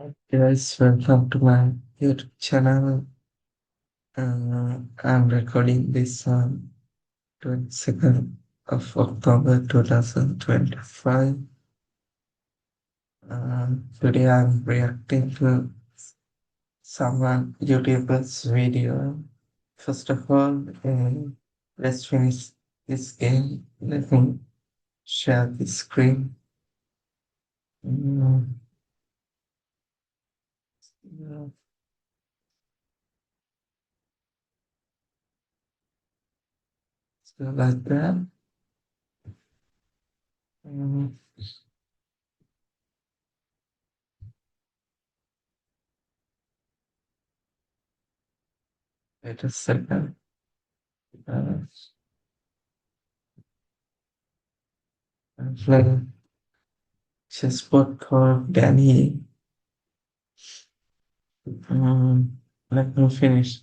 Guys, welcome to my YouTube channel. I'm recording this on 22nd of October 2025. Today I'm reacting to someone YouTuber's video. First of all, let's finish this game. Let me share the screen. Mm, yeah, so like that. Mm, Wait a second. Uh, I'm playing chessboard called Danny. Um, Let me finish.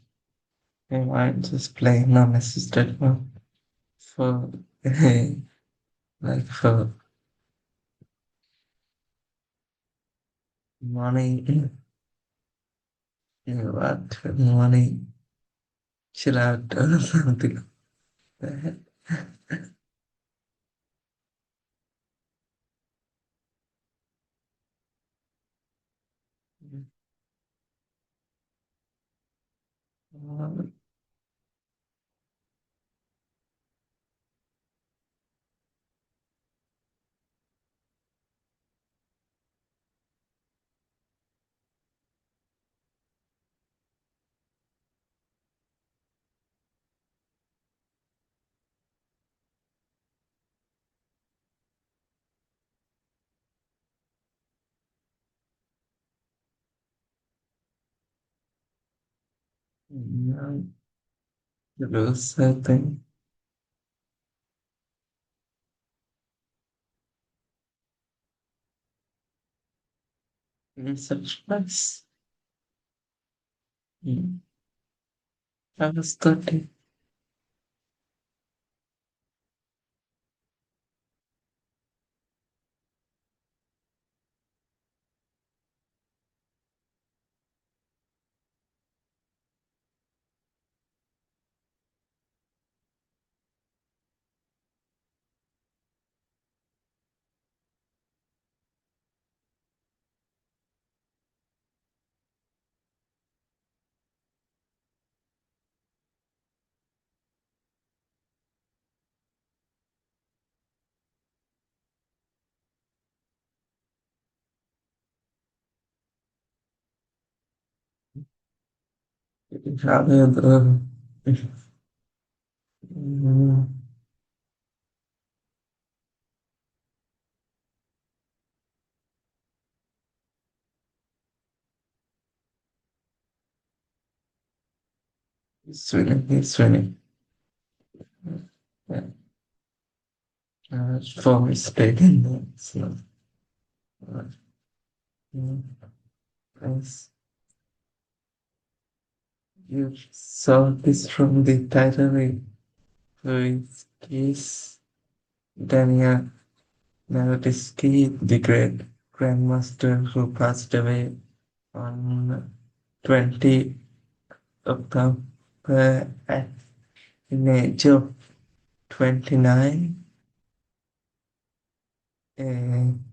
I might just play non-assisted one for like for money. You know what? Money. Chill out or something. Like that. The rules, I think. In such place. I was 30. Rather than mm, it's winning. Yeah. For mistake in that. So, uh, mm, yes. You saw this from the title, who is Daniel Naroditsky, the great grandmaster who passed away on 20 October at the age of 29. And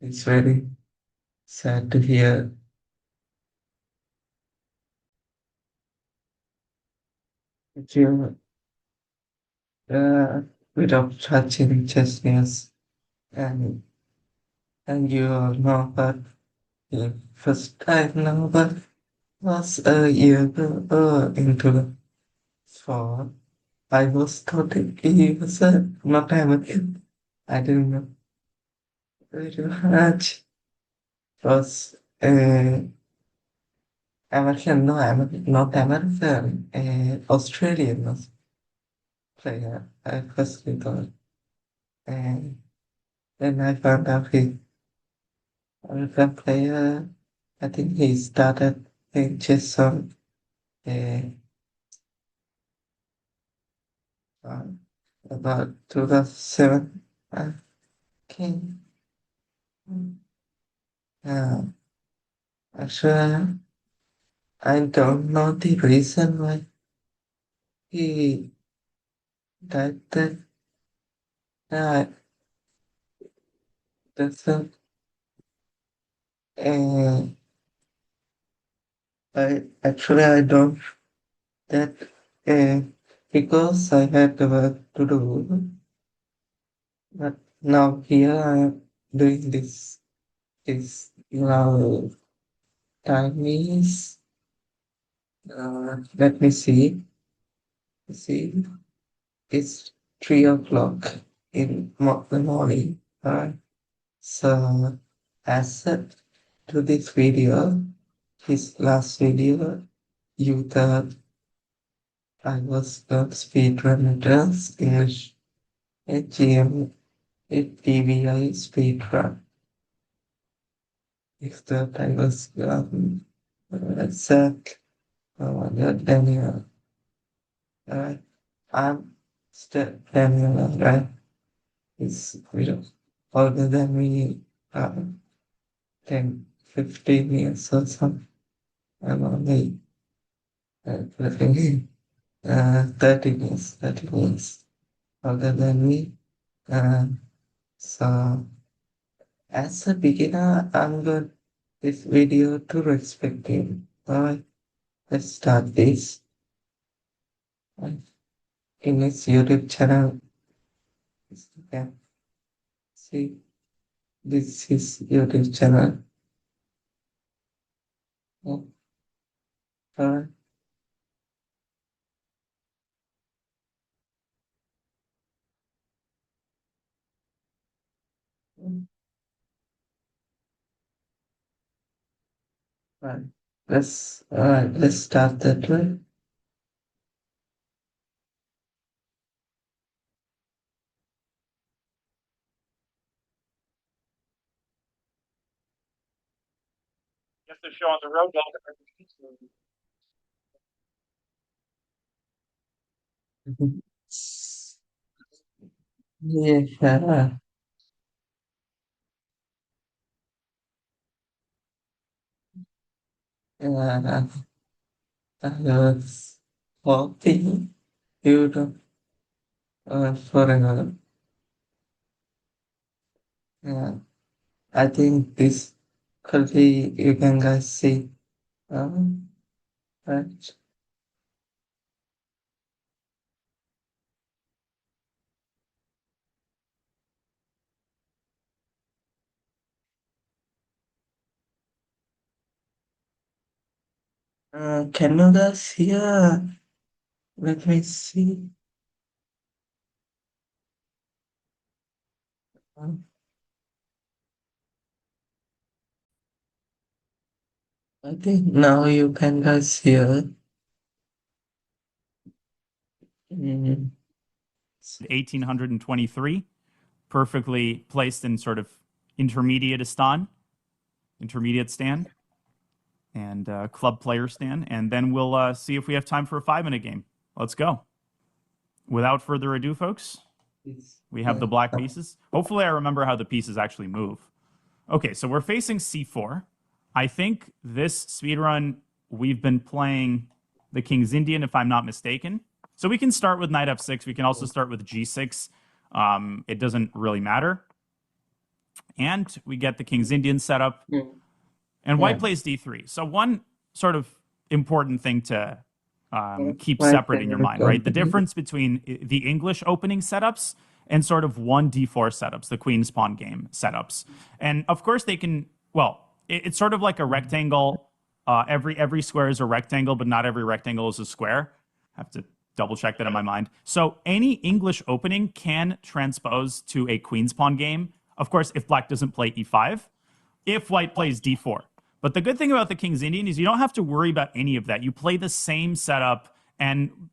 it's very sad to hear. If you without touching chess news, and you all know that the first time know that was a year ago into the fall. I was totally he was not American. I didn't know very much. Was American, no, not American, Australian was player. I firstly thought, and then I found out he American player. I think he started playing chess on uh, uh, about 2007. I think. Uh, actually, I don't know the reason why he died that. Uh, that's a, uh, I don't that uh, because I had work to do, but now here I am doing this. This now time is let me see. See, it's 3 o'clock in the morning. So as said to this video, his last video, you thought I was a speedrunner, English AGM, TVI speedrun. If that I was Zach, Daniel, uh, I'm still Daniel, right? He's older than me, 10, 15 years or something. I'm only 13 years older than me. Uh, so, as a beginner, I'm going this video to respect him. Alright, let's start this. In his YouTube channel, you can see this is YouTube channel. Oh, alright. Right. Let's start that way. Get the show on the road. Yeah, uh, I was hoping you for another. Yeah, I think this could be you can guys see. Right. Can you guys hear? Let me see. Uh, I think now you can guys hear. Mm, 1823, perfectly placed in sort of intermediate stand, and club player stand. And then we'll see if we have time for a 5-minute game. Let's go. Without further ado, folks, we have the black uh, pieces. Hopefully, I remember how the pieces actually move. Okay, so we're facing c4. I think this speedrun, we've been playing the King's Indian, if I'm not mistaken. So we can start with knight f6. We can also start with g6. It doesn't really matter. And we get the King's Indian set up. mm, And white yeah. plays d3. So one sort of important thing to keep My separate in your favorite mind, right? The company. difference between the English opening setups and sort of 1d4 setups, the queen's pawn game setups. And of course they can, well, it's sort of like a rectangle. Every square is a rectangle, but not every rectangle is a square. I have to double check that in my mind. So any English opening can transpose to a queen's pawn game. Of course, if black doesn't play e5, if white plays d4. But the good thing about the King's Indian is you don't have to worry about any of that. You play the same setup, and,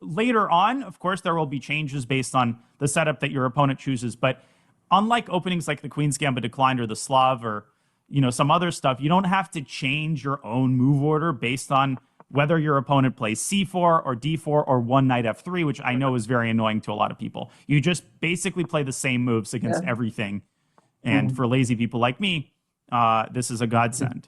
later on, of course, there will be changes based on the setup that your opponent chooses. But unlike openings like the Queen's Gambit Declined or the Slav or, some other stuff, you don't have to change your own move order based on whether your opponent plays c4 or d4 or one knight f3, which I know is very annoying to a lot of people. You just basically play the same moves Yeah. against everything. And Mm, for lazy people like me, This is a godsend.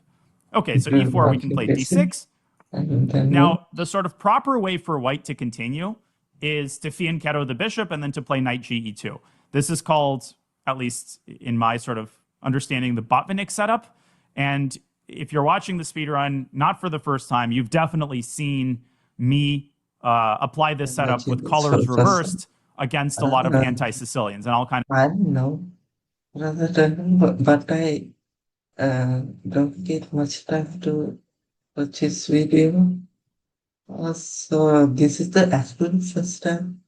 Okay, so Good e4, we can play modification. d6. And then Now, the sort of proper way for white to continue is to fianchetto the bishop and then to play knight ge2. This is called, at least in my sort of understanding, the Botvinnik setup. And if you're watching the speedrun, not for the first time, you've definitely seen me apply this setup with colors reversed against a lot of anti-Sicilians. And I'll kind of I don't know rather than, but I don't get much time to watch this video. So this is the actual first time,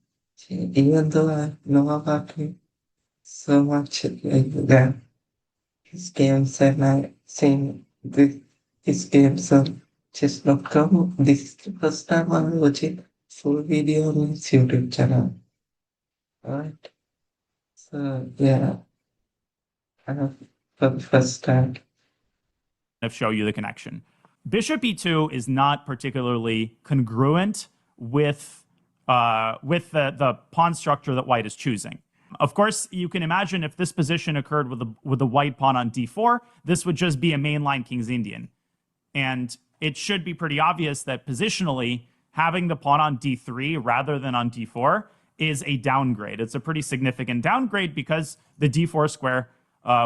even though I know about him so much like that. His games and I seen his games on chess.com. This is the first time I'm watching full video on his YouTube channel. Alright. So yeah, for the first time. show you the connection. Bishop e2 is not particularly congruent with the pawn structure that white is choosing. Of course, you can imagine if this position occurred with the white pawn on d4, this would just be a mainline King's Indian. And it should be pretty obvious that positionally, having the pawn on d3 rather than on d4 is a downgrade. It's a pretty significant downgrade because the d4 square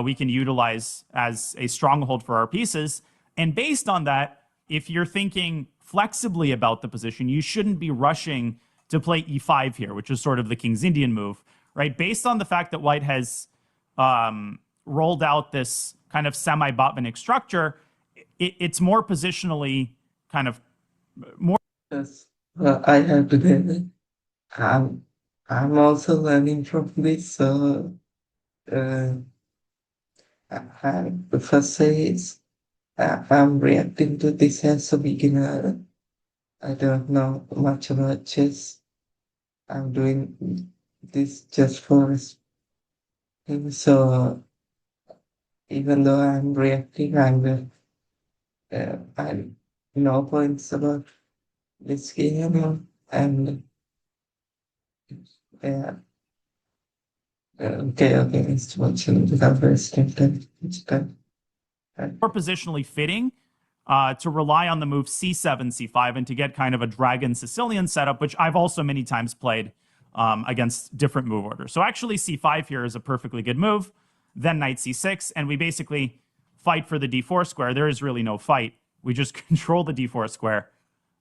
we can utilize as a stronghold for our pieces. And based on that, if you're thinking flexibly about the position, you shouldn't be rushing to play e5 here, which is sort of the King's Indian move, right? Based on the fact that white has rolled out this kind of semi-Botvinnik structure, it's more positionally kind of more. Yes, I have to say, I'm, I'm also learning from this. So uh, the first say is I'm reacting to this as a beginner. I don't know much about chess. I'm doing this just for him. So even though I'm reacting, I know points about this game and yeah. Okay, it's watching the first time. More positionally fitting to rely on the move c7, c5, and to get kind of a dragon Sicilian setup, which I've also many times played against different move orders. So actually c5 here is a perfectly good move, then knight c6, and we basically fight for the d4 square. There is really no fight. We just control the d4 square.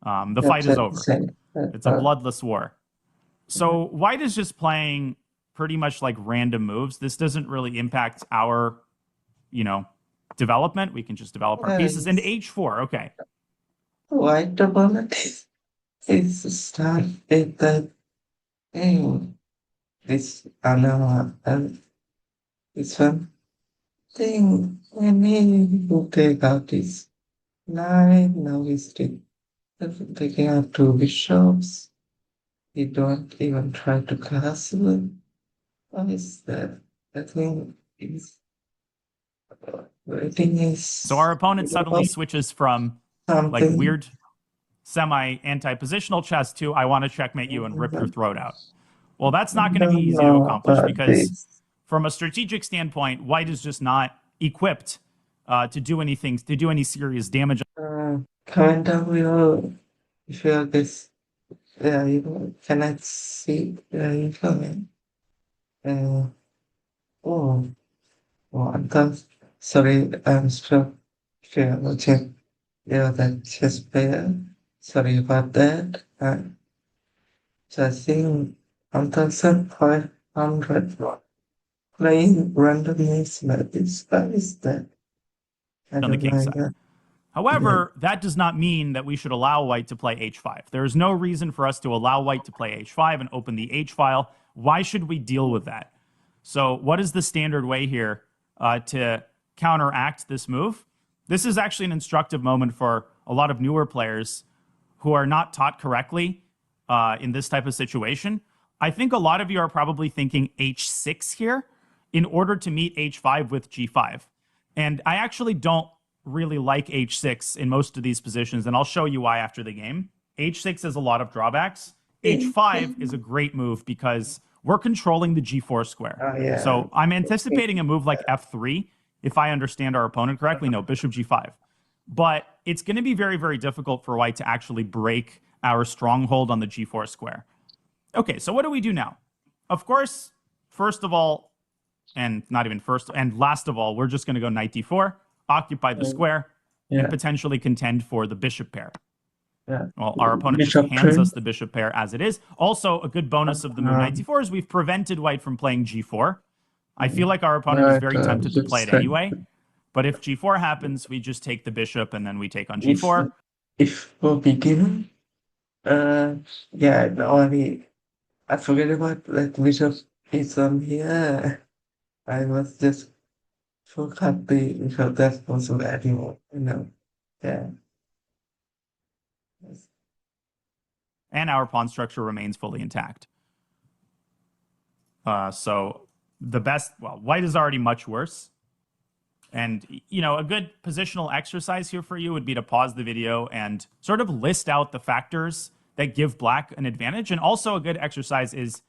The fight is over. It's a bloodless war. So white is just playing pretty much like random moves. This doesn't really impact our, development. We can just develop our pieces. And h4, okay. White opponent is started that this this one thing any who take out this knight, now he's taking out two bishops. He don't even try to castle. What is that? I think is rating is So our opponent suddenly switches from like weird semi-anti-positional chess to I want to checkmate you and rip your throat out. Well, that's not going to be easy to accomplish because from a strategic standpoint, white is just not equipped to do anything, to do any serious damage. Comment down below if you have this. Yeah, you cannot see you comment. Oh, I thought, sorry, I'm struck. If you're watching, that chess player. Sorry about that. So I think 1,500 playing random names like this. What is that? I On the don't king like side. that. However, that does not mean that we should allow white to play h5. There is no reason for us to allow white to play h5 and open the h file. Why should we deal with that? So what is the standard way here to counteract this move? This is actually an instructive moment for a lot of newer players who are not taught correctly in this type of situation. I think a lot of you are probably thinking h6 here in order to meet h5 with g5. And I actually don't really like h6 in most of these positions, and I'll show you why after the game. h6 has a lot of drawbacks. h5 is a great move because we're controlling the g4 square. Oh, yeah. So I'm anticipating a move like f3 if I understand our opponent correctly. No, bishop g5. But it's going to be very, very difficult for white to actually break our stronghold on the g4 square. Okay, so what do we do now? Of course, first of all, and not even first, and last of all, we're just going to go knight d4, occupy the square, and Yeah, potentially contend for the bishop pair. yeah. Well, our opponent just Bishop hands three. us the bishop pair as it is. Also, a good bonus of the move knight Um, d4 is we've prevented white from playing g4. I feel like our opponent is right, very tempted to play it just right. anyway. But if g4 happens, we just take the bishop and then we take on If g4. if for beginner, uh, yeah, the only I forget about that bishop is on here. I was just forgot the bishop that was anymore. Yeah. Yes. And our pawn structure remains fully intact. So the best, well, white is already much worse. And, a good positional exercise here for you would be to pause the video and sort of list out the factors that give black an advantage. And also, a good exercise is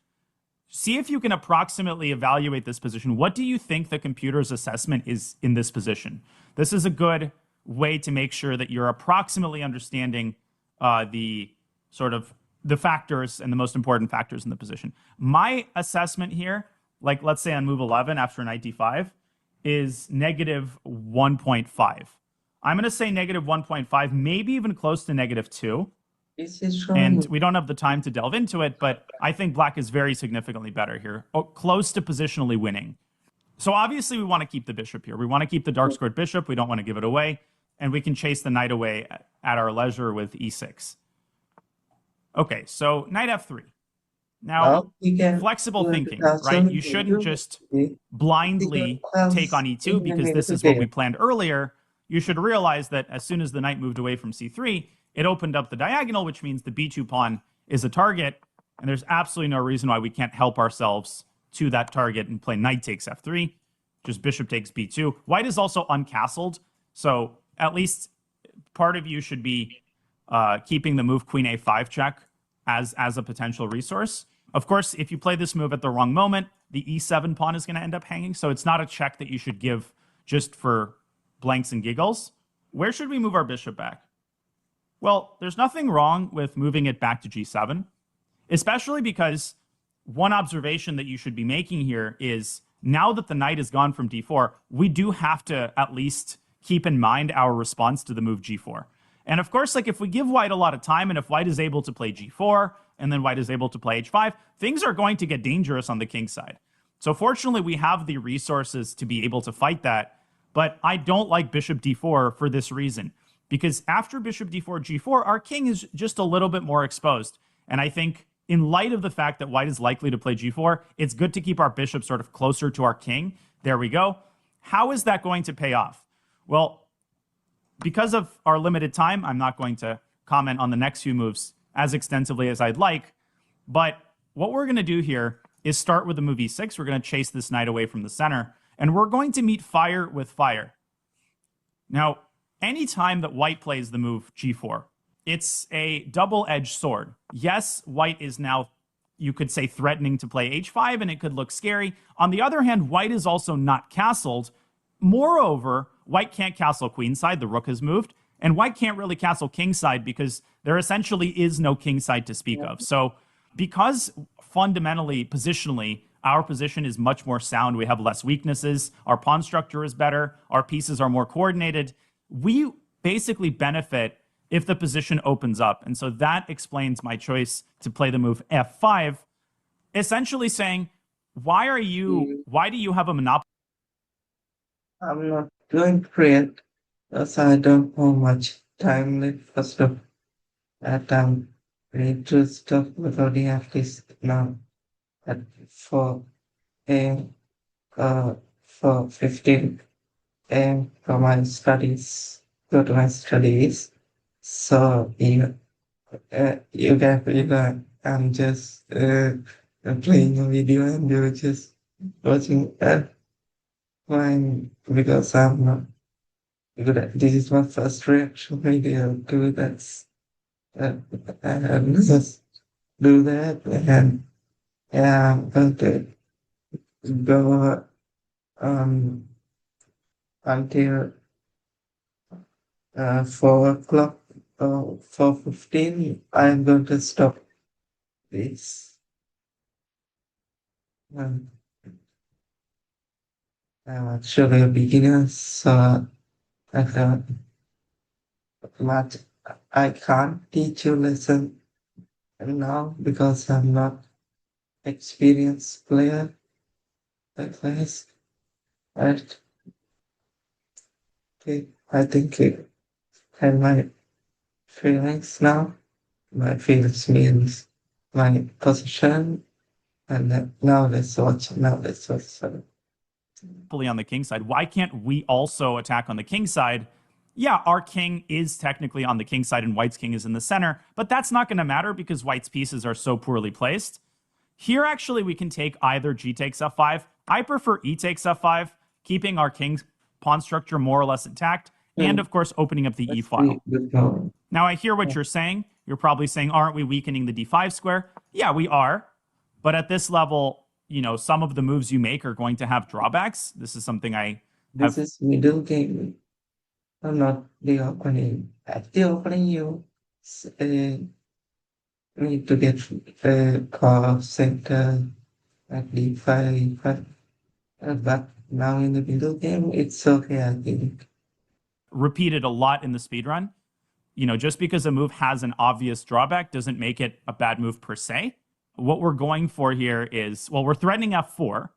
see if you can approximately evaluate this position. What do you think the computer's assessment is in this position? This is a good way to make sure that you're approximately understanding the sort of the factors and the most important factors in the position. My assessment here, like let's say on move 11 after knight d5, is negative 1.5. I'm going to say negative 1.5, maybe even close to negative 2. This is And showing. we don't have the time to delve into it, but I think black is very significantly better here, close to positionally winning. So obviously we want to keep the bishop here. We want to keep the dark squared bishop. We don't want to give it away. And we can chase the knight away at our leisure with e6. Okay, so knight f3. Now, Now we can flexible do it thinking, without right? some You shouldn't video. just We blindly take on e2 in the because this middle is what there. we planned earlier. You should realize that as soon as the knight moved away from c3, it opened up the diagonal, which means the b2 pawn is a target, and there's absolutely no reason why we can't help ourselves to that target and play knight takes f3, just bishop takes b2. White is also uncastled, so at least part of you should be keeping the move queen a5 check as a potential resource. Of course, if you play this move at the wrong moment, the e7 pawn is going to end up hanging, so it's not a check that you should give just for blanks and giggles. Where should we move our bishop back? Well, there's nothing wrong with moving it back to g7, especially because one observation that you should be making here is now that the knight is gone from d4, we do have to at least keep in mind our response to the move g4. And of course, like if we give white a lot of time and if white is able to play g4 and then white is able to play h5, things are going to get dangerous on the king side. So fortunately, we have the resources to be able to fight that. But I don't like bishop d4 for this reason. Because after bishop d4, g4, our king is just a little bit more exposed. And I think in light of the fact that white is likely to play g4, it's good to keep our bishop sort of closer to our king. There we go. How is that going to pay off? Well, because of our limited time, I'm not going to comment on the next few moves as extensively as I'd like. But what we're going to do here is start with the move e6. We're going to chase this knight away from the center. And we're going to meet fire with fire. Now, anytime that white plays the move g4, it's a double-edged sword. Yes, white is now, you could say, threatening to play h5, and it could look scary. On the other hand, white is also not castled. Moreover, white can't castle queenside. The rook has moved. And white can't really castle kingside because there essentially is no kingside to speak of. So because fundamentally, positionally, our position is much more sound, we have less weaknesses, our pawn structure is better, our pieces are more coordinated, we basically benefit if the position opens up. And so that explains my choice to play the move f5, essentially saying, why do you have a monopoly? I'm not doing great, so I don't know much time left for stuff that I need to stop recording at least now at 4 a.m. For 15 a.m. for my studies, go to my studies. So I'm just playing a video and you're just watching that. Fine, because I'm not good at this is my first reaction video to that. Uh, and just do that and yeah, I'm going to go um until 4 o'clock or 4:15. I'm going to stop this. Um, I'm actually a beginner, so I don't much. I can't teach you lesson now because I'm not experienced player like this. But I think it had my feelings now. My feelings means my position, and now let's watch. Now let's watch. So, On the king side. Why can't we also attack on the king side? Yeah, our king is technically on the king side and white's king is in the center, but that's not going to matter because white's pieces are so poorly placed. Here, actually, we can take either g takes f5. I prefer e takes f5, keeping our king's pawn structure more or less intact, and of course, opening up the e let's file. see the problem. Now, I hear what you're saying. You're probably saying, aren't we weakening the d5 square? Yeah, we are. But at this level, some of the moves you make are going to have drawbacks. This is something I This have. is middle game, not the opening. At the opening, you need to get core center at d5, but now in the middle game, it's okay, I think. Repeated a lot in the speedrun. Just because a move has an obvious drawback doesn't make it a bad move per se. What we're going for here is, well, we're threatening f4.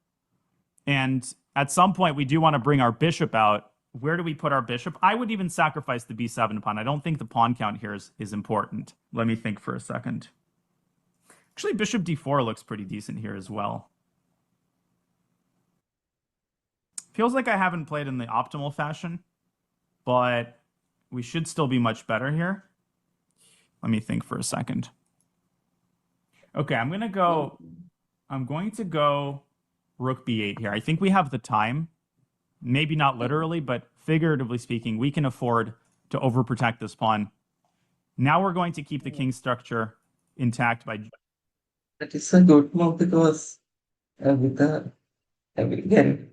And at some point, we do want to bring our bishop out. Where do we put our bishop? I would even sacrifice the b7 pawn. I don't think the pawn count here is important. Let me think for a second. Actually, bishop d4 looks pretty decent here as well. Feels like I haven't played in the optimal fashion, but we should still be much better here. Let me think for a second. Okay, I'm going to go rook b8 here. I think we have the time. Maybe not literally, but figuratively speaking, we can afford to overprotect this pawn. Now we're going to keep the king structure intact by... That is a good move because with the again,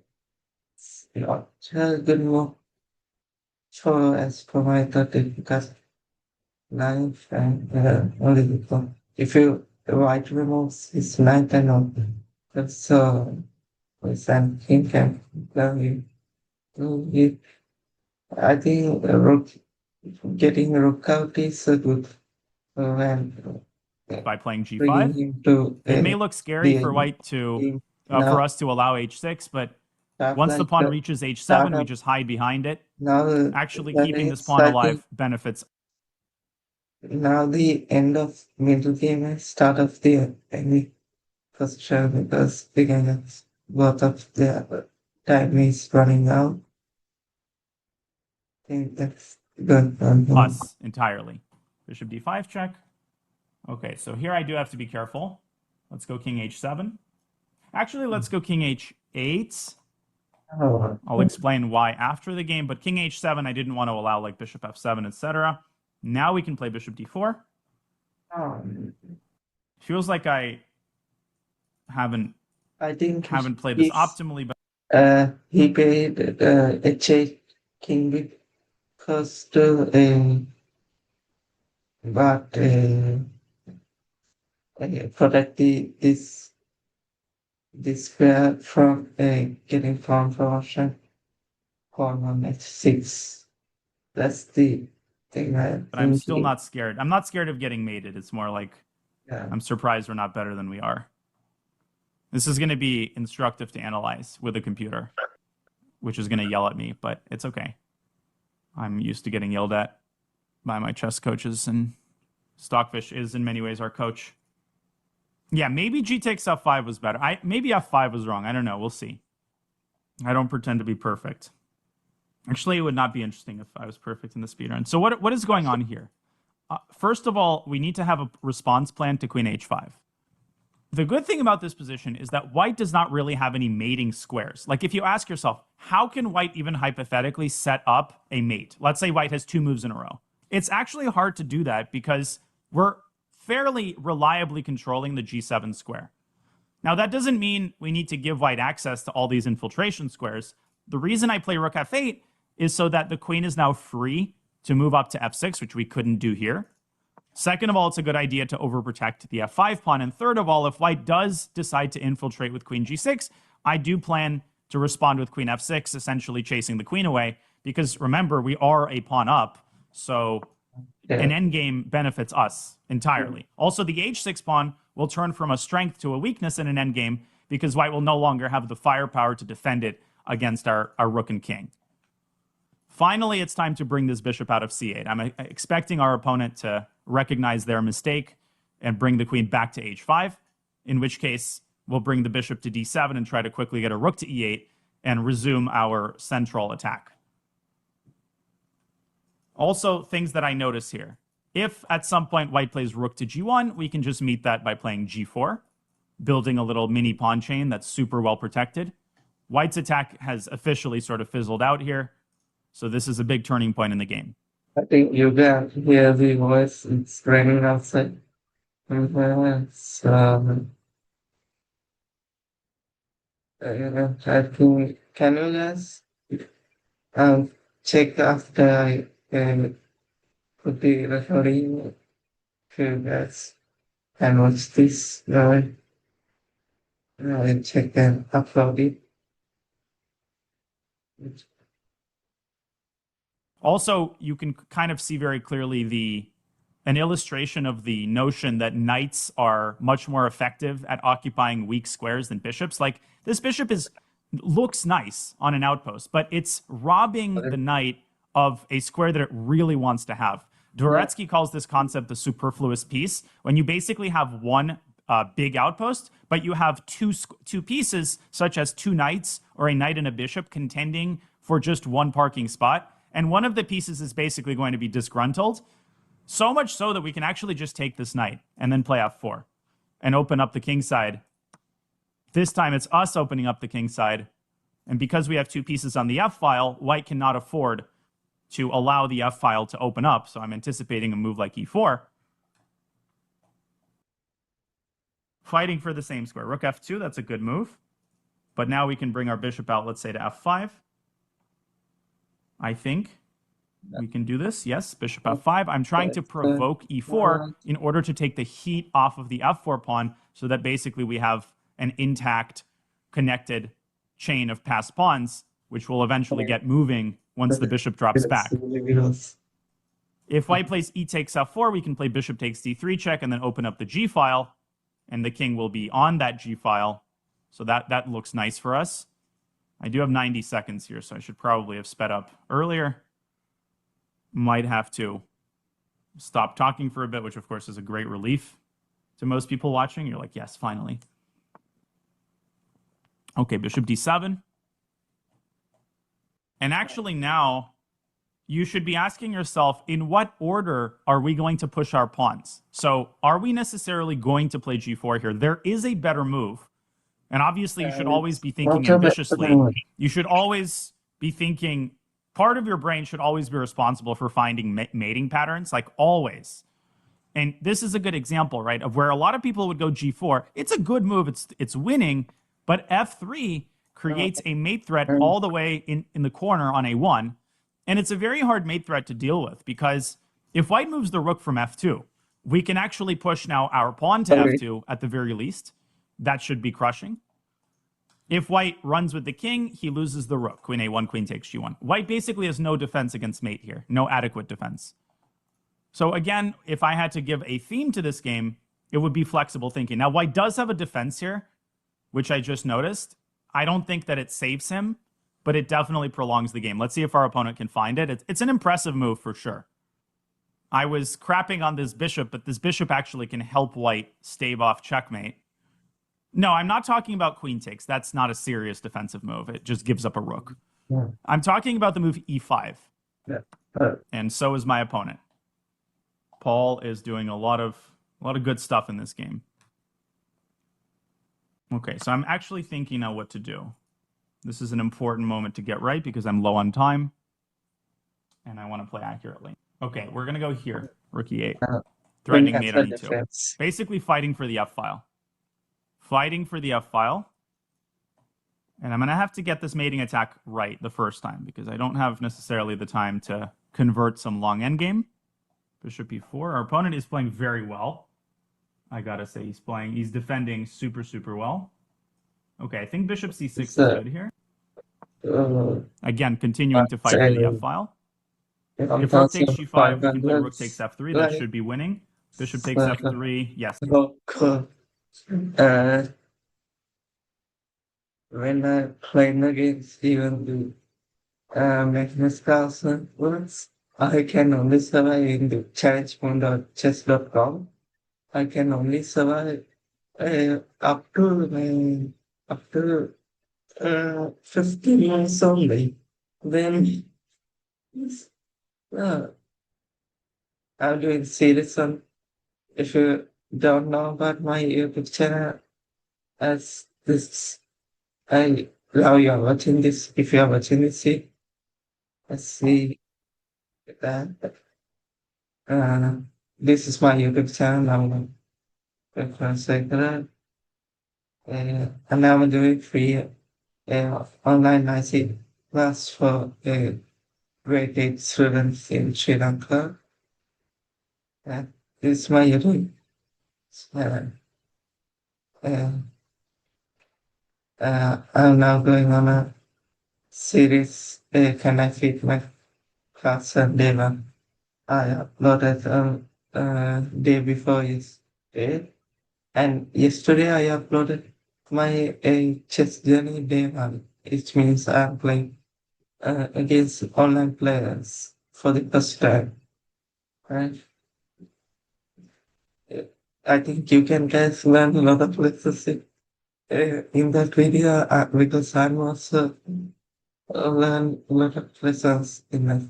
it's not a good move for as per my thought because knife and only because if you white removes his knife and all, that's and king can play it. I think getting rook out is a good and by playing bringing g5. him to It may look scary for white to for now us to allow h6, but start once the like pawn the reaches start h7, we of just hide behind it. now Actually, that keeping this is pawn I think alive benefits. now the end of middle game and start of the enemy position because beginners both of their time is running out. I think that's good. Us entirely. Bishop d5 check. Okay, so here I do have to be careful. Let's go king h7. Actually, let's go king h8. Oh, I'll explain why after the game, but king h7, I didn't want to allow like bishop f7, etc. Now we can play bishop d4. Feels like I haven't I think played this optimally, but he paid h8 king because but protect this square from getting pawn promotion pawn on h6. That's the thing I I'm think. still not scared. I'm not scared of getting mated. It's more like Yeah. I'm surprised we're not better than we are. This is going to be instructive to analyze with a computer, which is going to yell at me, but it's okay. I'm used to getting yelled at by my chess coaches, and Stockfish is in many ways our coach. Yeah, maybe g takes f5 was better. Maybe f5 was wrong. I don't know. We'll see. I don't pretend to be perfect. Actually, it would not be interesting if I was perfect in the speedrun. So what is going on here? First of all, we need to have a response plan to queen h5. The good thing about this position is that white does not really have any mating squares. Like if you ask yourself, how can white even hypothetically set up a mate? Let's say white has 2 moves in a row. It's actually hard to do that because we're fairly reliably controlling the g7 square. Now, that doesn't mean we need to give white access to all these infiltration squares, The reason I play rook f8 is so that the queen is now free to move up to f6, which we couldn't do here. Second of all, it's a good idea to overprotect the f5 pawn. And third of all, if white does decide to infiltrate with queen g6, I do plan to respond with queen f6, essentially chasing the queen away. Because remember, we are a pawn up, so an Yeah. endgame benefits us entirely. Also, the h6 pawn will turn from a strength to a weakness in an endgame because white will no longer have the firepower to defend it against our rook and king. Finally, it's time to bring this bishop out of c8. I'm expecting our opponent to recognize their mistake and bring the queen back to h5, in which case we'll bring the bishop to d7 and try to quickly get a rook to e8 and resume our central attack. Also, things that I notice here. If at some point white plays rook to g1, we can just meet that by playing g4, building a little mini pawn chain that's super well protected. White's attack has officially sort of fizzled out here, so this is a big turning point in the game. I think you can hear the voice. It's raining outside. So, I think, can you guys check after I put the recording to guys and watch this? And check and upload it. Also, you can kind of see very clearly an illustration of the notion that knights are much more effective at occupying weak squares than bishops. Like, this bishop looks nice on an outpost, but it's robbing the knight of a square that it really wants to have. Dvoretsky calls this concept the superfluous piece, when you basically have one big outpost, but you have two pieces, such as two knights or a knight and a bishop, contending for just one parking spot. And one of the pieces is basically going to be disgruntled, so much so that we can actually just take this knight and then play f4 and open up the king side. This time it's us opening up the king side. And because we have two pieces on the f-file, white cannot afford to allow the f-file to open up. So I'm anticipating a move like e4. Fighting for the same square. Rook f2, that's a good move. But now we can bring our bishop out, let's say, to f5. I think we can do this. Yes, bishop f5. I'm trying to provoke e4 in order to take the heat off of the f4 pawn so that basically we have an intact, connected chain of passed pawns, which will eventually get moving once the bishop drops back. If white plays e takes f4, we can play bishop takes d3 check and then open up the g file, and the king will be on that g file. So that looks nice for us. I do have 90 seconds here, so I should probably have sped up earlier. Might have to stop talking for a bit, which of course is a great relief to most people watching. You're like, yes, finally. Okay, bishop d7. And actually now, you should be asking yourself, in what order are we going to push our pawns? So are we necessarily going to play g4 here? There is a better move. And obviously, you should always be thinking ambitiously. You should always be thinking, part of your brain should always be responsible for finding mating patterns, like always. And this is a good example, right, of where a lot of people would go g4. It's a good move. It's winning. But f3 creates a mate threat all the way in the corner on a1. And it's a very hard mate threat to deal with, because if white moves the rook from f2, we can actually push now our pawn to f2 at the very least. That should be crushing. If white runs with the king, he loses the rook. Queen a1, queen takes g1. White basically has no defense against mate here. No adequate defense. So again, if I had to give a theme to this game, it would be flexible thinking. Now, white does have a defense here, which I just noticed. I don't think that it saves him, but it definitely prolongs the game. Let's see if our opponent can find it. It's an impressive move for sure. I was crapping on this bishop, but this bishop actually can help white stave off checkmate. No, I'm not talking about queen takes. That's not a serious defensive move. It just gives up a rook. Yeah. I'm talking about the move e5. Yeah. And so is my opponent. Paul is doing a lot of good stuff in this game. Okay, so I'm actually thinking now what to do. This is an important moment to get right because I'm low on time. And I want to play accurately. Okay, we're going to go here. Rook e8. Threatening mate on e2. Basically fighting for the f-file. Fighting for the f-file. And I'm going to have to get this mating attack right the first time because I don't have necessarily the time to convert some long endgame. Bishop e4. Our opponent is playing very well. I gotta say, he's defending super, super well. Okay, I think bishop c6 is So, good here. uh, Again, continuing to fight for the f file. If rook takes g5, we can play 1,500, rook takes f3. That like, should be winning. Bishop takes so, f3. Yes. uh, when I played against even the Magnus Carlsen once, I can only survive in the challenge.chess.com. I can only survive up to 15 minutes only. Then uh, I'm doing serious on. If you don't know about my YouTube channel, as this, I now you are watching this. If you are watching this, see, let's see that. Uh, this is my YouTube channel now. Because I got, and I'm doing free online IC class for grade 8 students in Sri Lanka. This is my YouTube. Uh, uh, I'm now going on a series. Can I fit my class and day one? I uploaded day before yesterday, and yesterday I uploaded my chess journey day one. It means I'm playing against online players for the first time. Right? Uh, I think you can guys learn a lot of lessons in that video because I'm also learn a lot of lessons in that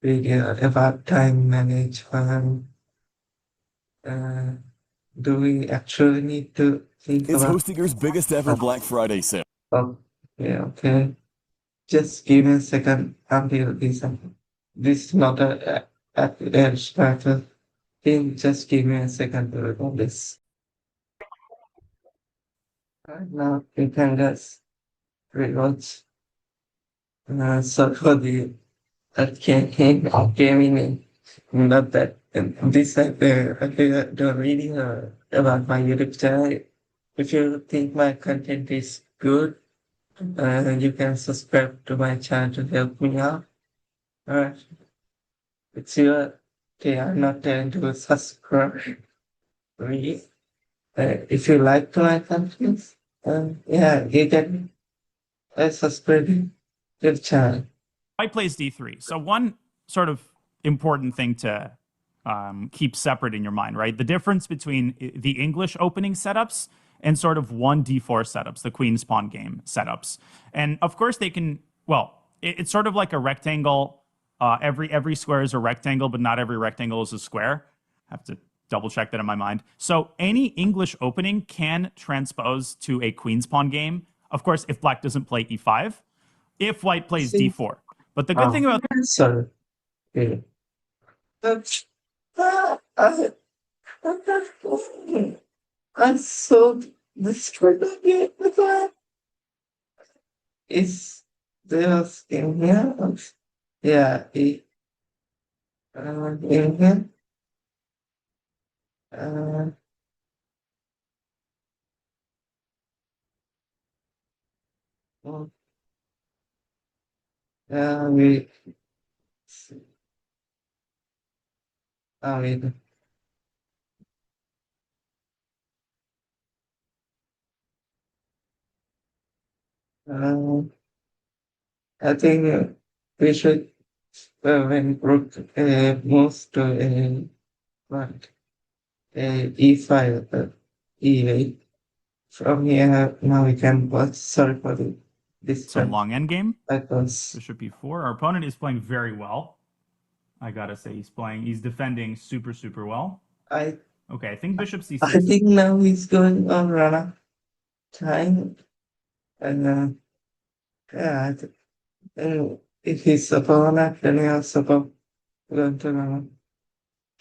video about time management. Uh, do we actually need to think It's about? Hostinger's biggest ever Black Friday sale. Oh, yeah, okay. Just give me a second until this. This is not a starter thing. Just give me a second to record this. Right now, you can just rewatch. So for the that came in. Not that. And this the video about my YouTube channel. If you think my content is good, you can subscribe to my channel to help me out. Alright, it's your. Okay, I'm not telling to subscribe. Really. If you like my content, yeah, you can subscribe to the channel. White plays d3. So one sort of important thing to keep separate in your mind, right? The difference between the English opening setups and sort of one d4 setups, the queen's pawn game setups. And of course they can, well, it's sort of like a rectangle. Every square is a rectangle, but not every rectangle is a square. I have to double check that in my mind. So any English opening can transpose to a queen's pawn game. Of course, if black doesn't play e5, if white plays See? d4. But the good thing about Sorry. Yeah. That's, I, I saw this again. Is there in here? Yeah, in here. Uh, oh, wait. Wait. Uh, I think we should when rook moves to what e5 e8 from here now we can watch. Sorry for the some distance. long endgame, Because bishop e4. Our opponent is playing very well. I gotta say, he's defending super, super well. I Okay, I think bishop c6 I think now he's going on run out time and yeah if he's opponent then he also going to run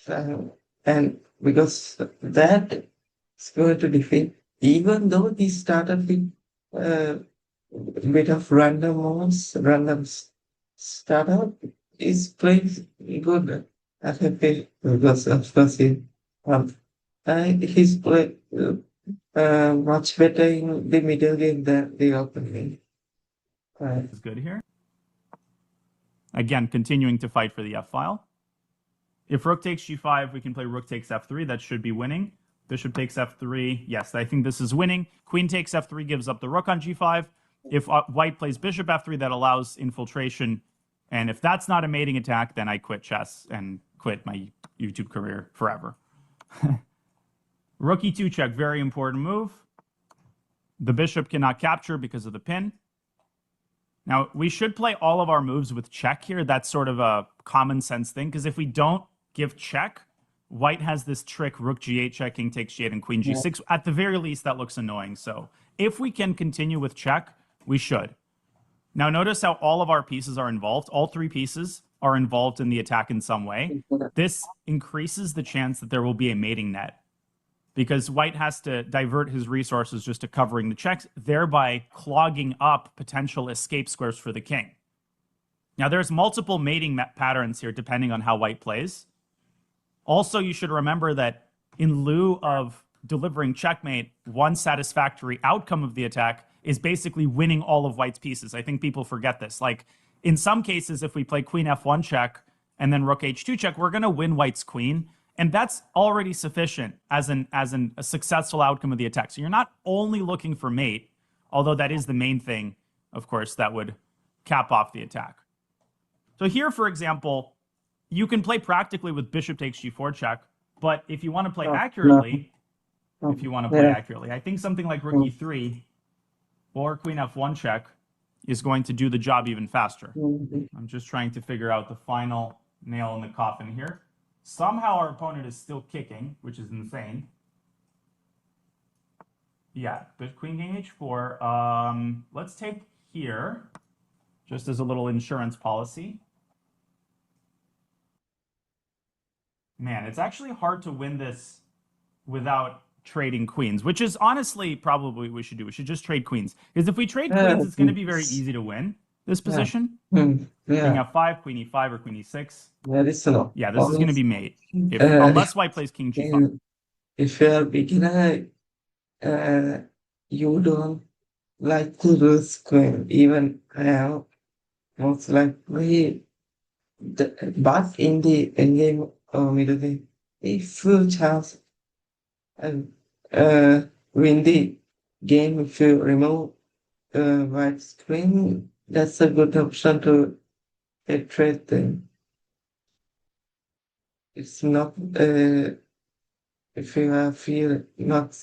out. And because that is going to defeat, even though he started with bit of random moves, random startup is playing good at a bit because of course um, he's played much better in the middle game than the opening. Is good here. Again, continuing to fight for the f file. If rook takes g5, we can play rook takes f3. That should be winning. Bishop takes f3. Yes, I think this is winning. Queen takes f3, gives up the rook on g5. If white plays bishop f3, that allows infiltration. And if that's not a mating attack, then I quit chess and quit my YouTube career forever. Rook e2 check, very important move. The bishop cannot capture because of the pin. Now, we should play all of our moves with check here. That's sort of a common sense thing, because if we don't give check, white has this trick, rook g8 check, king takes g8, and queen g6. At the very least, that looks annoying. So if we can continue with check, we should. Now, notice how all of our pieces are involved. All three pieces are involved in the attack in some way. This increases the chance that there will be a mating net, because white has to divert his resources just to covering the checks, thereby clogging up potential escape squares for the king. Now, there's multiple mating patterns here depending on how white plays. Also, you should remember that in lieu of delivering checkmate, one satisfactory outcome of the attack is basically winning all of white's pieces. I think people forget this. Like, in some cases, if we play queen f1 check and then rook h2 check, we're going to win white's queen. And that's already sufficient as a successful outcome of the attack. So you're not only looking for mate, although that is the main thing, of course, that would cap off the attack. So here, for example, you can play practically with bishop takes g4 check, but if you want to play accurately, I think something like rook e3 or queen f1 check is going to do the job even faster. I'm just trying to figure out the final nail in the coffin here. Somehow our opponent is still kicking, which is insane. Yeah, but queen king h4. Let's take here, just as a little insurance policy. Man, it's actually hard to win this without trading queens, which is honestly probably what we should do. We should just trade queens. Because if we trade queens, it's going to be very easy to win this position. King f5, queen e5, or queen e6. Yeah, this is going to be mate. Unless white plays king g5. If you're a beginner, you don't like to lose queen, even now, most likely. But in the endgame or middle game, if you chance and win the game, if you remove white screen, that's a good option to trade them. It's not if you feel not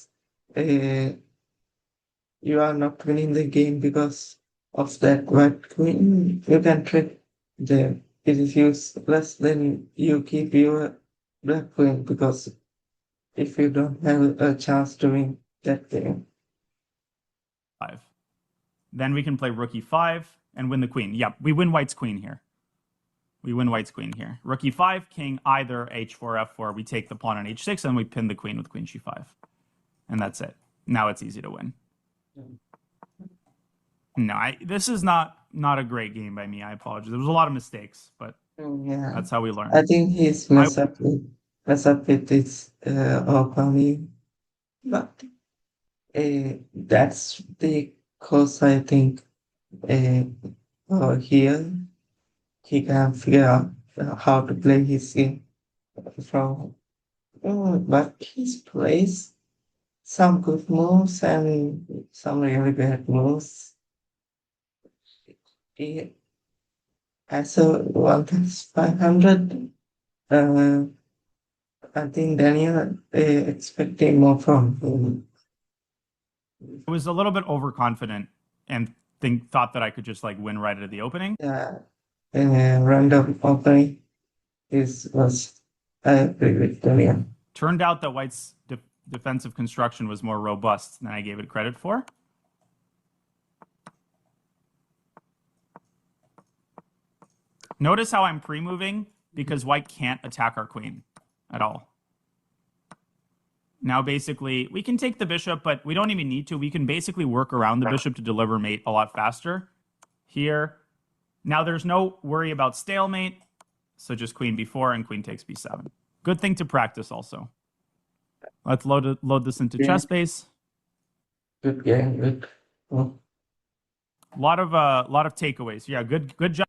you are not winning the game because of that white queen, you can trade them. It is useless, then you keep your black queen, because if you don't have a chance to win that game. Then we can play rook e5 and win the queen. Yeah, we win white's queen here. Rook e5, king either h4, f4. We take the pawn on h6, and we pin the queen with queen g5. And that's it. Now it's easy to win. No, this is not a great game by me. I apologize. There was a lot of mistakes, but that's how we learn. I think he's messed up with this opening, but that's the cause. I think here he can figure out how to play his game from. But he plays some good moves and some really bad moves. He has a 1,500. I think Daniel expecting more from him. I was a little bit overconfident and thought that I could just like win right at the opening. Yeah, random opening was I agree with Daniel. Turned out that white's defensive construction was more robust than I gave it credit for. Notice how I'm pre-moving because white can't attack our queen at all. Now, basically, we can take the bishop, but we don't even need to. We can basically work around the bishop to deliver mate a lot faster. Here. Now, there's no worry about stalemate. So just queen b4 and queen takes b7. Good thing to practice also. Let's load this into Yeah. chess-base. Good game, good. Oh. A lot of takeaways. Yeah, good job.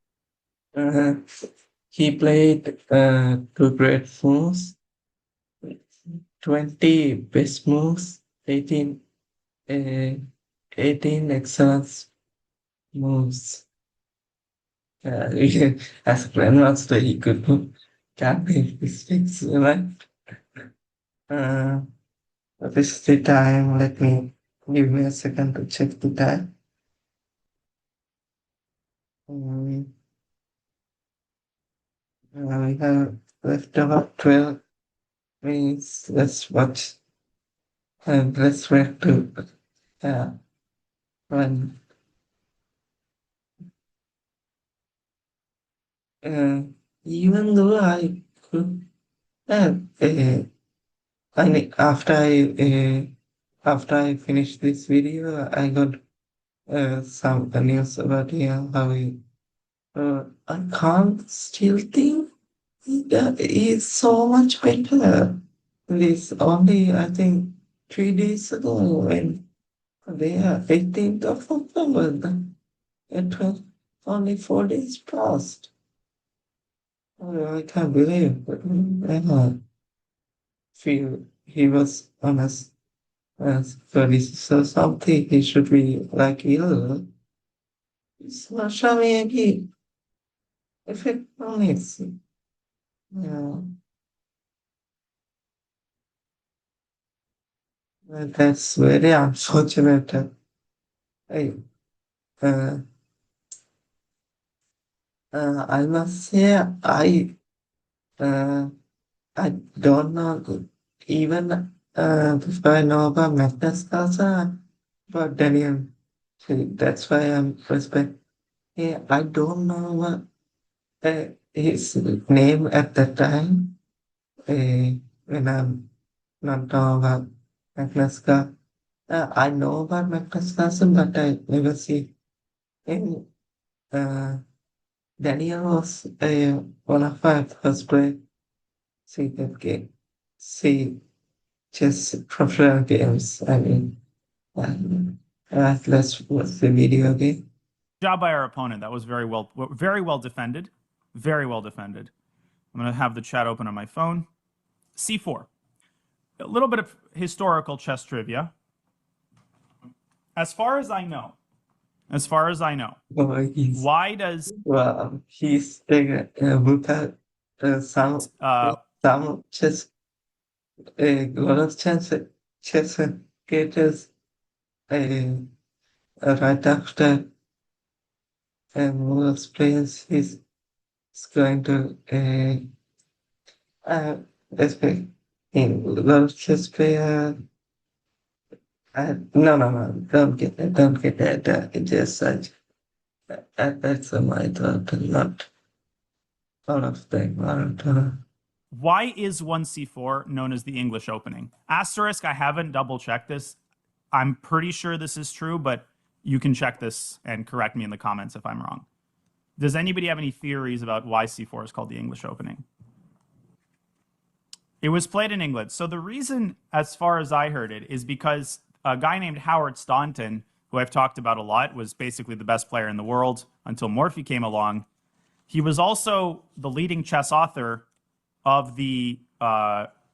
He played 2 great moves, 20 best moves, 18 excellent moves. As a grandmaster, he could can't make mistakes, right? This is the time. Let me give me a second to check the time. We have left about 12 minutes. Let's watch and let's wait to run. Even though I could I mean, after I finished this video, I got some news about how I can't still think that is so much better. This only I think 3 days ago when they are 18th of October. It was only 4 days past. I can't believe it. I feel he was honest. So this is something he should be like ill. It's not showing again. If it only it's, yeah, that's very unfortunate. I, uh, I must say, uh, I don't know even if I know about Magnus Carlsen, but Daniel. See, that's why I'm respect. Yeah, I don't know what his name at that time. When I'm not talking about Magnus Carlsen. I know about Magnus Carlsen, but I never see him. Daniel was one of my first play see that game. See chess professional games. I mean, let's watch the video again. Job by our opponent. That was very well defended. Very well defended. I'm going to have the chat open on my phone. C4. A little bit of historical chess trivia. As far as I know, Oh, he's why does he's taking look at some chess a lot of chess creators right after most players he's going to respect in a lot of chess player. No, don't get that. It's just such. That's my thought, not all of them. why is 1c4 known as the English opening? Asterisk, I haven't double checked this. I'm pretty sure this is true, but you can check this and correct me in the comments if I'm wrong. Does anybody have any theories about why c4 is called the English opening? It was played in England. So the reason, as far as I heard it, is because a guy named Howard Staunton, who I've talked about a lot, was basically the best player in the world until Morphy came along. He was also the leading chess author of the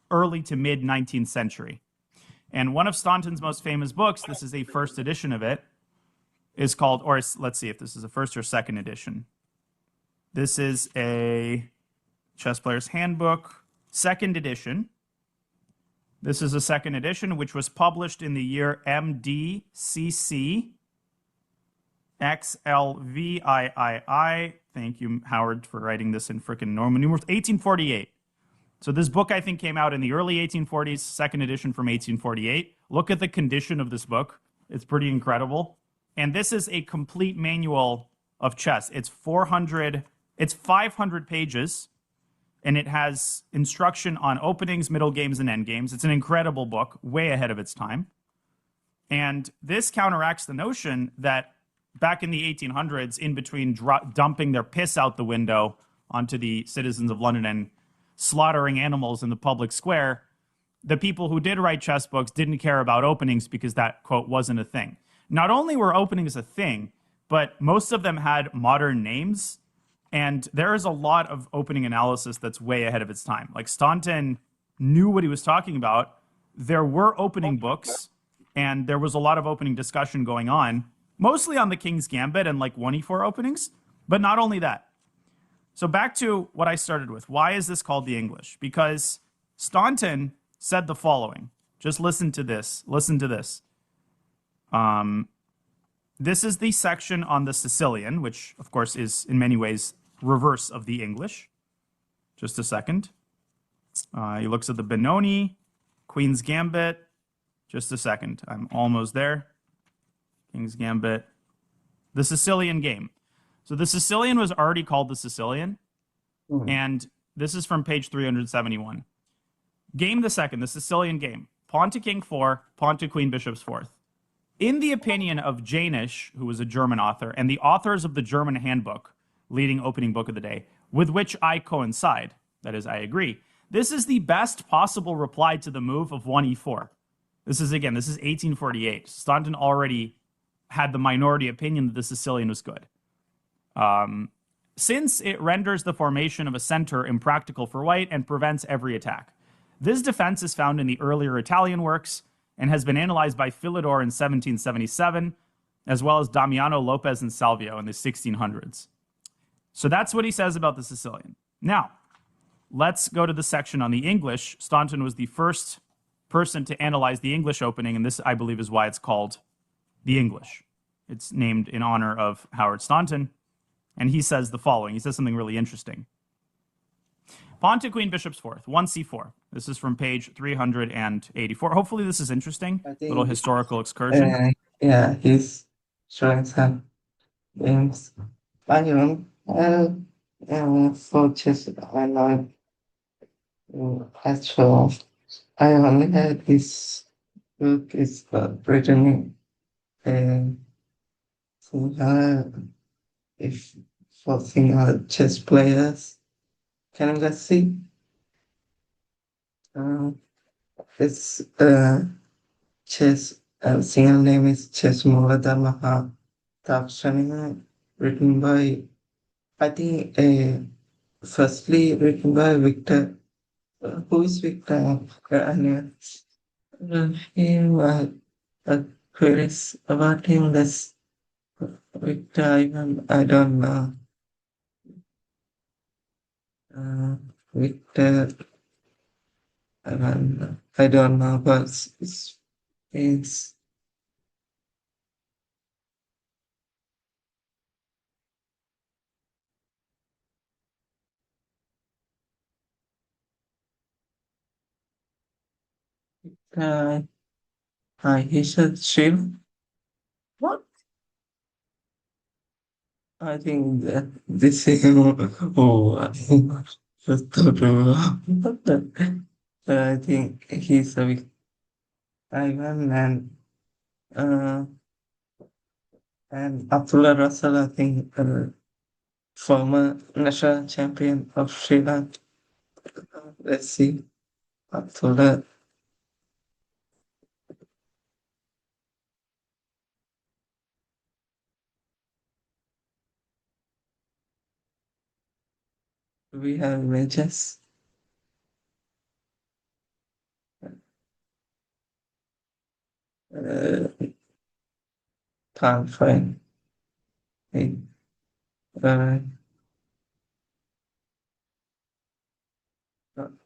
early to mid 19th century. And one of Staunton's most famous books, this is a first edition of it, is called, or let's see if this is a first or second edition. This is a Chess Player's Handbook, second edition. This is a second edition, which was published in the year MDCC XLVIII. Thank you, Howard, for writing this in frickin' Roman numerals. 1848. So this book, I think, came out in the early 1840s, second edition from 1848. Look at the condition of this book. It's pretty incredible. And this is a complete manual of chess. It's 500 pages. and it has instruction on openings, middle games, and end games. It's an incredible book, way ahead of its time. And this counteracts the notion that back in the 1800s, in between dumping their piss out the window onto the citizens of London and slaughtering animals in the public square, the people who did write chess books didn't care about openings because that, quote, wasn't a thing. Not only were openings a thing, but most of them had modern names. And there is a lot of opening analysis that's way ahead of its time. Like Staunton knew what he was talking about. There were opening books, and there was a lot of opening discussion going on, mostly on the King's Gambit and like 1e4 openings, but not only that. So back to what I started with. Why is this called the English? Because Staunton said the following. Just listen to this. Listen to this. This is the section on the Sicilian, which, of course, is in many ways reverse of the English. Just a second. He looks at the Benoni, Queen's Gambit. Just a second. I'm almost there. King's Gambit. The Sicilian game. So the Sicilian was already called the Sicilian, and this is from page 371. Game the second, the Sicilian game. Pawn to king 4, pawn to queen bishop's 4th. In the opinion of Janisch, who was a German author, and the authors of the German Handbook, leading opening book of the day, with which I coincide, that is, I agree, this is the best possible reply to the move of 1e4. This is 1848. Staunton already had the minority opinion that the Sicilian was good. Since it renders the formation of a center impractical for white and prevents every attack. This defense is found in the earlier Italian works and has been analyzed by Philidor in 1777, as well as Damiano, Lopez, and Salvio in the 1600s. So that's what he says about the Sicilian. Now, let's go to the section on the English. Staunton was the first person to analyze the English opening, and this, I believe, is why it's called the English. It's named in honor of Howard Staunton, and he says the following. He says something really interesting. Pawn to queen bishop's 4th, 1c4. This is from page 384. Hopefully this is interesting. Little historical excursion. Yeah, he's showing some games. I don't for chess, I know actual. I only had this book is written in if for single chess players. Can you guys see? It's chess. Single name is Chess Mulada Maha Takshani, written by I think firstly written by Victor. Who is Victor? Queries about him. That's Victor. I don't know. Victor. I don't know, but it's uh, he said shield. What? I think that this is I think just I think he's a Ivan and Abdullah Russell. I think former national champion of Sri Lanka. Let's see, Abdullah. We have images. Uh, can't find it. Uh,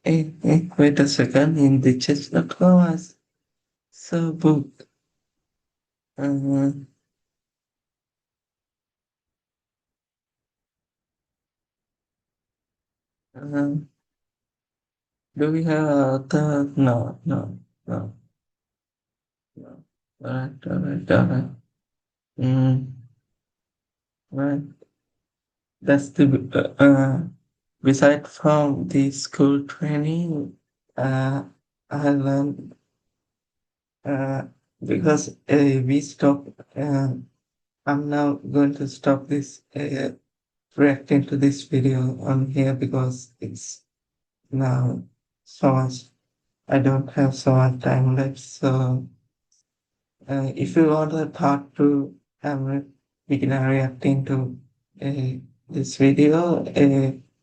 wait a second. In the chess.com, so book. Uh, uh, do we have the no. No. Alright. Mm, right. That's the Besides from the school training, I learned because we stopped. I'm now going to stop this reacting to this video on here because it's now so much. I don't have so much time left. So if you want a part two, beginner reacting to this video,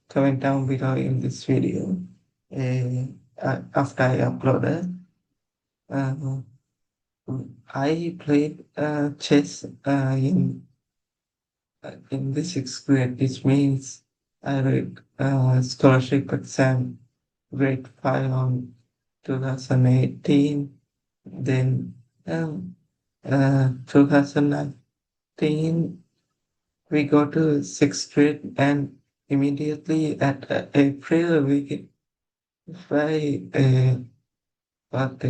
comment down below in this video after I uploaded. Uh, I played chess in the sixth grade, which means I read scholarship exam grade 5 on 2018. Then 2019 we go to sixth grade, and immediately at April we try what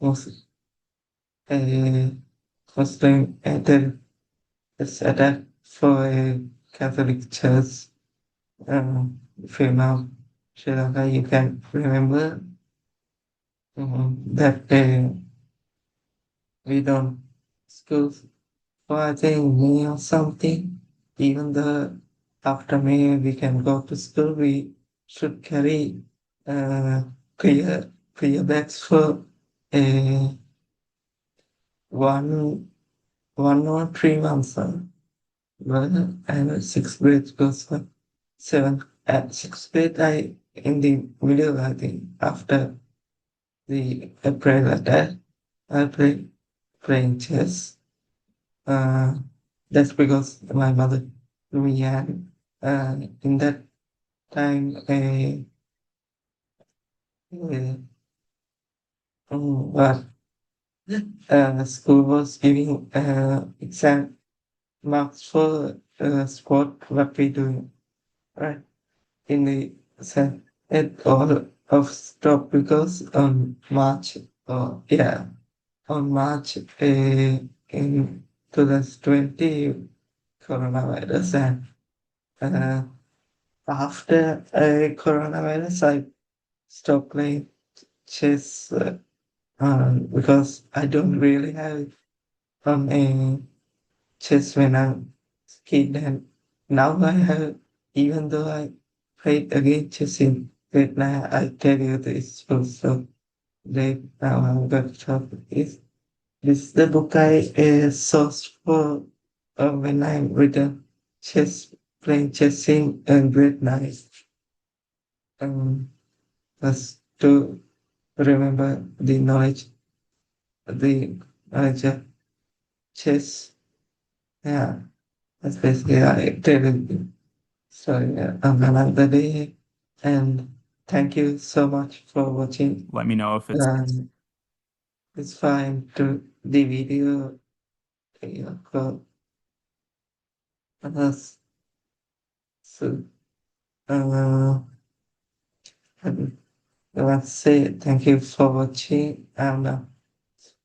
was Muslim set up for a Catholic church. If you know Sri Lanka, you can remember that we don't schools for I think May or something. Even though after May we can go to school, we should carry uh, clear bags for uh, one or 3 months. Well, I was sixth grade goes for seventh. At sixth grade, I in the middle, I think after the April attack, I playing chess. Uh, that's because my mother threw me, and in that time, but school was giving exam marks for sport what we do, right? In the sense it all of stop because on March, on March in 2020 coronavirus, and uh, after coronavirus I stopped playing chess because I don't really have a chess when I'm kid, and now I have, even though I played again chess in Vietnam, I tell you this also. They now I'm going to talk is this is the book I sourced for when I'm written chess, playing chess in grade 9. Just to remember the knowledge of chess. Yeah, that's basically I tell you. So yeah, another day, and thank you so much for watching. Let me know if it's It's fine to the video. Yeah, for us. So and let's say thank you for watching, and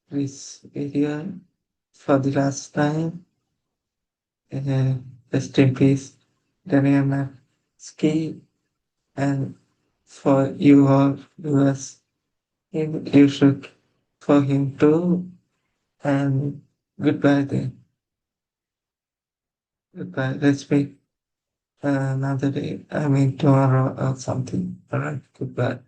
this video for the last time. Rest in peace, Daniel Naroditsky, and for you all viewers, you should for him too. And goodbye then. Goodbye. Let's meet another day. I mean tomorrow or something. Alright. Goodbye.